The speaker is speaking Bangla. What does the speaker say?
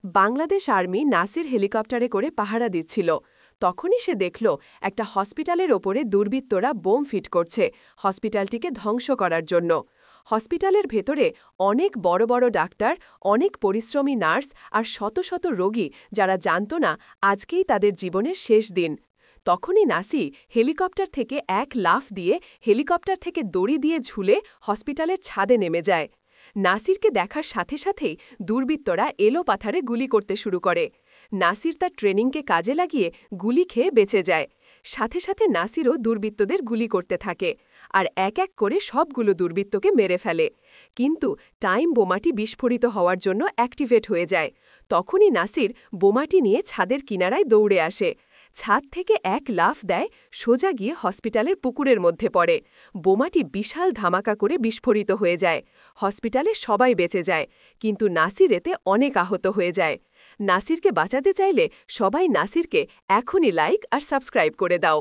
বাংলাদেশ আর্মি নাসির হেলিকপ্টারে করে পাহারা দিচ্ছিল। তখনই সে দেখল একটা হসপিটালের ওপরে দুর্বৃত্তরা বোম ফিট করছে হসপিটালটিকে ধ্বংস করার জন্য। হসপিটালের ভেতরে অনেক বড় বড় ডাক্তার, অনেক পরিশ্রমী নার্স আর শত শত রোগী, যারা জানত না আজকেই তাদের জীবনের শেষ দিন। তখনই নাসি হেলিকপ্টার থেকে এক লাফ দিয়ে হেলিকপ্টার থেকে দড়ি দিয়ে ঝুলে হসপিটালের ছাদে নেমে যায়। নাসিরকে দেখার সাথে সাথেই দুর্বৃত্তরা এলোপাথারে গুলি করতে শুরু করে। নাসির তার ট্রেনিংকে কাজে লাগিয়ে গুলি খেয়ে বেঁচে যায়। সাথে সাথে নাসিরও দুর্বৃত্তদের গুলি করতে থাকে আর এক এক করে সবগুলো দুর্বৃত্তকে মেরে ফেলে। কিন্তু টাইম বোমাটি বিস্ফোরিত হওয়ার জন্য অ্যাক্টিভেট হয়ে যায়। তখনই নাসির বোমাটি নিয়ে ছাদের কিনারায় দৌড়ে আসে। ছাদ থেকে এক লাফ দেয়, সোজা গিয়ে হসপিটালের পুকুরের মধ্যে পড়ে। বোমাটি বিশাল ধামাকা করে বিস্ফোরিত হয়ে যায়। হসপিটালে সবাই বেঁচে যায়, কিন্তু নাসির এতে অনেক আহত হয়ে যায়। নাসিরকে বাঁচাতে চাইলে সবাই নাসিরকে এখনই লাইক আর সাবস্ক্রাইব করে দাও।